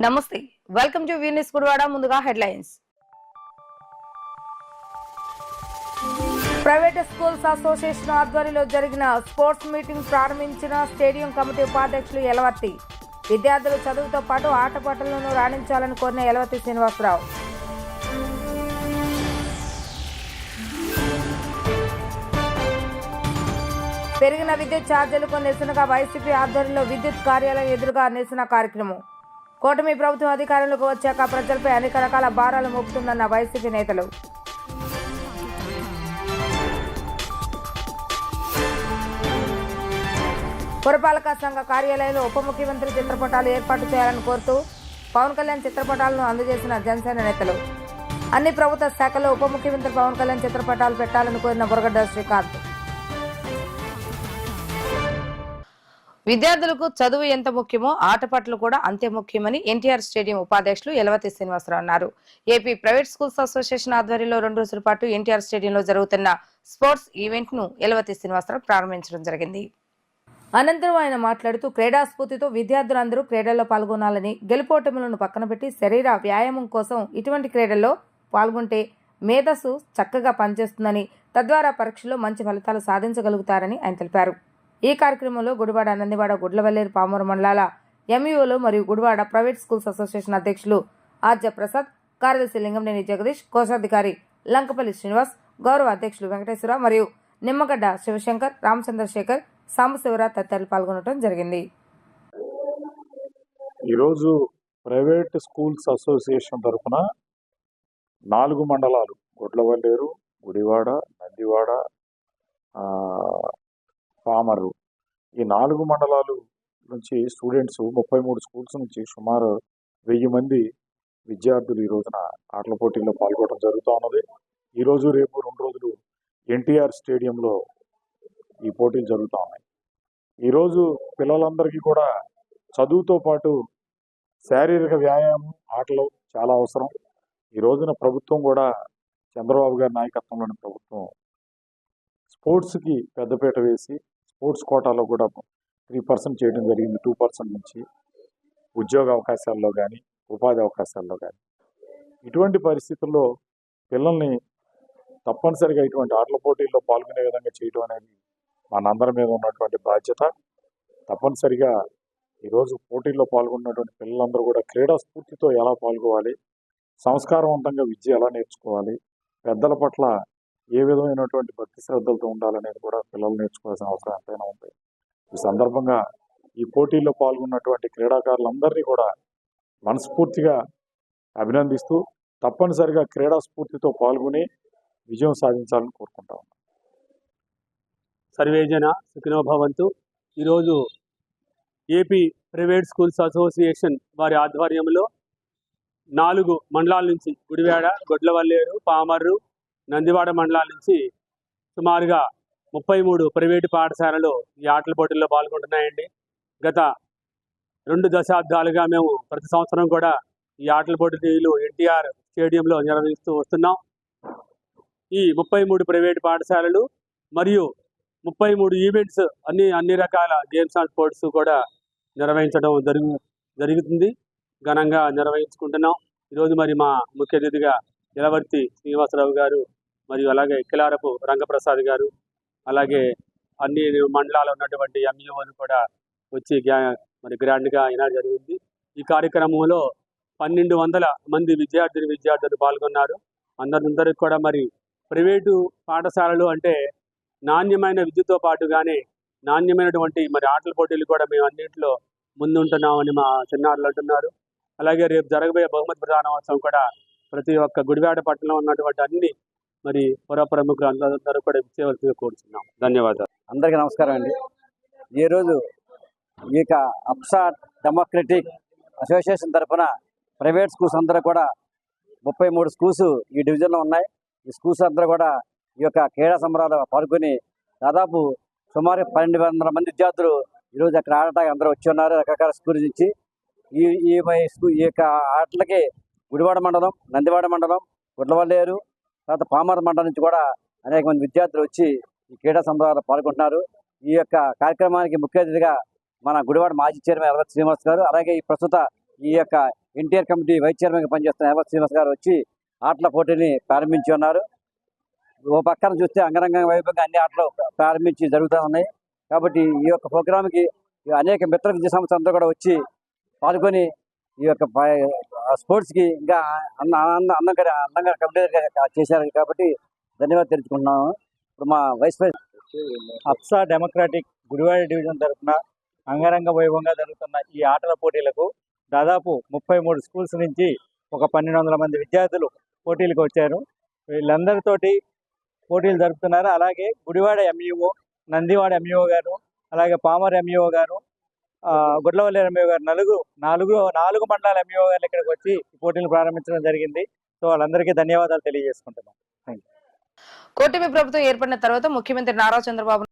నమస్తే welcome to వీనిస్ Gudivada ముందుగా headlines private schools association ఆధ్వర్యంలో జరిగిన స్పోర్ట్స్ మీటింగ్ ప్రారంభించిన స్టేడియం కమిటీ ఉపాధ్యక్షులు యలవర్తి విద్యార్థులు చదువుతో పాటు ఆటపాటలను రాణించాలని కోరిన యలవర్తి శ్రీనివాసరావు పెరిగిన విద్యుత్ ఛార్జీలకు నిరసనగా వైసీపీ ఆధ్వర్యంలో విద్యుత్ కార్యాలయం ఎదురుగా నిరసన కార్యక్రమం కూటమి ప్రభుత్వం అధికారంలోకి వచ్చాక ప్రజలపై అనేక రకాల భారాలు మోపుతుందన్న వైసీపీ నేతలు పురపాలక సంఘ కార్యాలయంలో ఉప ముఖ్యమంత్రి చిత్రపటాలు ఏర్పాటు చేయాలని కోరుతూ పవన్ కళ్యాణ్ చిత్రపటాలను అందజేసిన జనసేన నేతలు అన్ని ప్రభుత్వ శాఖల్లో ఉప ముఖ్యమంత్రి పవన్ కళ్యాణ్ చిత్రపటాలు పెట్టాలని కోరిన బురగడ్డ శ్రీకాంత్ విద్యార్థులకు చదువు ఎంత ముఖ్యమో ఆటపాటలు కూడా అంతే ముఖ్యమని ఎన్టీఆర్ స్టేడియం ఉపాధ్యక్షులు యలవర్తి శ్రీనివాసరావు అన్నారు. ఏపీ ప్రైవేట్ స్కూల్స్ అసోసియేషన్ ఆధ్వర్యంలో 2 రోజుల పాటు ఎన్టీఆర్ స్టేడియంలో జరుగుతున్న స్పోర్ట్స్ ఈవెంట్ ను యలవర్తి శ్రీనివాసరావు ప్రారంభించడం జరిగింది. అనంతరం ఆయన మాట్లాడుతూ క్రీడా స్ఫూర్తితో విద్యార్థులందరూ క్రీడల్లో పాల్గొనాలని, గెలుపోటములను పక్కన పెట్టి శరీర వ్యాయామం కోసం ఇటువంటి క్రీడల్లో పాల్గొంటే మేధస్సు చక్కగా పనిచేస్తుందని, తద్వారా పరీక్షల్లో మంచి ఫలితాలు సాధించగలుగుతారని ఆయన తెలిపారు. ఈ కార్యక్రమంలో గుడివాడ, నందివాడ, గుడ్లవల్లేరు, పామూరు మండలాల ఎంఈఓలు మరియు గుడివాడ ప్రైవేట్ స్కూల్స్ అసోసియేషన్ అధ్యక్షులు ఆర్జ ప్రసాద్, కార్యదర్శి లింగంనేని జగదీష్, కోశాధికారి లంకపల్లి శ్రీనివాస్, గౌరవ అధ్యక్షులు వెంకటేశ్వర మరియు నిమ్మగడ్డ శివశంకర్, రామచంద్రశేఖర్, సాంబశివరావు తదితరులు పాల్గొనడం జరిగింది. ఈరోజు ప్రైవేట్ స్కూల్స్ అసోసియేషన్ తరఫున 4 మండలాలు గుడ్లవల్లేరు, గుడివాడ, నందివాడ, పామరు, ఈ 4 మండలాలు నుంచి స్టూడెంట్స్ 33 స్కూల్స్ నుంచి సుమారు 1000 మంది విద్యార్థులు ఈ రోజున ఆటల పోటీల్లో పాల్గొనడం జరుగుతూ ఉన్నది. ఈరోజు రేపు 2 రోజులు ఎన్టీఆర్ స్టేడియంలో ఈ పోటీలు జరుగుతూ ఉన్నాయి. ఈరోజు పిల్లలందరికీ కూడా చదువుతో పాటు శారీరక వ్యాయామం, ఆటలు చాలా అవసరం. ఈ రోజున ప్రభుత్వం కూడా చంద్రబాబు గారి నాయకత్వంలోని ప్రభుత్వం స్పోర్ట్స్కి పెద్దపీట వేసి స్పోర్ట్స్ కోటాలో కూడా 3% చేయడం జరిగింది. 2% నుంచి ఉద్యోగ అవకాశాల్లో కానీ, ఉపాధి అవకాశాల్లో కానీ. ఇటువంటి పరిస్థితుల్లో పిల్లల్ని తప్పనిసరిగా ఇటువంటి ఆటల పోటీల్లో పాల్గొనే విధంగా చేయడం అనేది మనందరి మీద ఉన్నటువంటి బాధ్యత. తప్పనిసరిగా ఈరోజు పోటీల్లో పాల్గొన్నటువంటి పిల్లలందరూ కూడా క్రీడా స్ఫూర్తితో ఎలా పాల్గొవాలి, సంస్కారవంతంగా విద్య ఎలా నేర్చుకోవాలి, పెద్దల పట్ల ఏ విధమైనటువంటి భక్తి శ్రద్ధలతో ఉండాలనేది కూడా పిల్లలు నేర్చుకోవాల్సిన అవసరం ఎంతైనా ఉంది. ఈ సందర్భంగా ఈ పోటీల్లో పాల్గొన్నటువంటి క్రీడాకారులందరినీ కూడా మనస్ఫూర్తిగా అభినందిస్తూ తప్పనిసరిగా క్రీడా స్ఫూర్తితో పాల్గొని విజయం సాధించాలని కోరుకుంటా ఉన్నాం. సర్వేజన సుఖినో భవంతు. ఈరోజు ఏపీ ప్రైవేట్ స్కూల్స్ అసోసియేషన్ వారి ఆధ్వర్యంలో 4 మండలాల నుంచి గుడివాడ, గొడ్లవల్లేరు, పామర్రు, నందివాడ మండలాల నుంచి సుమారుగా 33 ప్రైవేటు పాఠశాలలు ఈ ఆటల పోటీల్లో పాల్గొంటున్నాయండి. గత 2 దశాబ్దాలుగా మేము ప్రతి సంవత్సరం కూడా ఈ ఆటల పోటీలు ఎన్టీఆర్ స్టేడియంలో నిర్వహిస్తూ వస్తున్నాం. ఈ 33 ప్రైవేటు పాఠశాలలు మరియు 33 ఈవెంట్స్ అన్ని రకాల గేమ్స్ అండ్ స్పోర్ట్స్ కూడా నిర్వహించడం జరుగుతుంది. ఘనంగా నిర్వహించుకుంటున్నాం. ఈరోజు మరి మా ముఖ్య అతిథిగా యలవర్తి శ్రీనివాసరావు గారు మరియు అలాగే కిలారపు రంగప్రసాద్ గారు, అలాగే అన్ని మండలాలు ఉన్నటువంటి ఎంఈఓలు కూడా వచ్చి మరి గ్రాండ్గా అయినా జరిగింది. ఈ కార్యక్రమంలో 1200 మంది విద్యార్థులు పాల్గొన్నారు. అందరికి కూడా మరి ప్రైవేటు పాఠశాలలు అంటే నాణ్యమైన విద్యతో పాటుగానే నాణ్యమైనటువంటి మరి ఆటల పోటీలు కూడా మేము అన్నింటిలో ముందుంటున్నామని మా చిన్నారులు అంటున్నారు. అలాగే రేపు జరగబోయే బహుమతి ప్రదానోత్సవం కూడా ప్రతి ఒక్క గుడివాడ పట్టణంలో ఉన్నటువంటి అన్ని మరి పుర ప్రముఖులు అందరూ కూడా ఇచ్చేవలసిందిగా కోరుతున్నాం. ధన్యవాదాలు. అందరికీ నమస్కారం అండి. ఈరోజు ఈ అప్సా డెమోక్రటిక్ అసోసియేషన్ తరఫున ప్రైవేట్ స్కూల్స్ అందరూ కూడా 33 స్కూల్స్ ఈ డివిజన్లో ఉన్నాయి. ఈ స్కూల్స్ అందరూ కూడా ఈ యొక్క క్రీడా సంబరాలు పాల్గొని దాదాపు సుమారు 1200 మంది విద్యార్థులు ఈరోజు అక్కడ ఆడటానికి అందరూ వచ్చి ఉన్నారు. రకరకాల స్కూల్ నుంచి ఈ యొక్క ఆటలకి గుడివాడ మండలం, నందివాడ మండలం, గుడ్లవల్లేరు, తర్వాత పామర్ మండలం నుంచి కూడా అనేక మంది విద్యార్థులు వచ్చి ఈ క్రీడా సంబరాలు పాల్గొంటున్నారు. ఈ యొక్క కార్యక్రమానికి ముఖ్య అతిథిగా మన గుడివాడ మాజీ చైర్మన్ యలవర్తి శ్రీనివాస్ గారు, అలాగే ఈ ప్రస్తుత ఈ యొక్క ఎన్టీఆర్ కమిటీ వైస్ చైర్మన్గా పనిచేస్తున్న ఎర్ర శ్రీనివాస్ గారు వచ్చి ఆటల పోటీని ప్రారంభించి ఉన్నారు. ఓ పక్కన చూస్తే అంగరంగ వైభవంగా అన్ని ఆటలు ప్రారంభించి జరుగుతూ ఉన్నాయి. కాబట్టి ఈ యొక్క ప్రోగ్రామ్కి అనేక మిత్ర విద్యా సంస్థలు అందరూ కూడా వచ్చి పాల్గొని ఈ యొక్క స్పోర్ట్స్కి ఇంకా అందంగా కంప్లీట్ చేశారు. కాబట్టి ధన్యవాదాలు తెలుసుకుంటున్నాము. ఇప్పుడు మా వైస్ ప్రెసిడెంట్ అప్సా డెమోక్రాటిక్ గుడివాడ డివిజన్ తరఫున అంగరంగ వైభవంగా జరుగుతున్న ఈ ఆటల పోటీలకు దాదాపు 33 స్కూల్స్ నుంచి ఒక 1200 మంది విద్యార్థులు పోటీలకు వచ్చారు. వీళ్ళందరితోటి పోటీలు జరుపుతున్నారు. అలాగే గుడివాడ ఎంఈఓ, నందివాడ ఎంఈఓ గారు, అలాగే పామర్ ఎంఈఓ గారు, గుడ్లవల్లేరు ఎంఈఓ గారు, నాలుగు మండలాల ఎంఈఓ గారు ఇక్కడికి వచ్చి ఈ పోటీలు ప్రారంభించడం జరిగింది. సో వాళ్ళందరికీ ధన్యవాదాలు తెలియజేసుకుంటున్నాం. కూటమి ప్రభుత్వం ఏర్పడిన తర్వాత ముఖ్యమంత్రి నారా చంద్రబాబు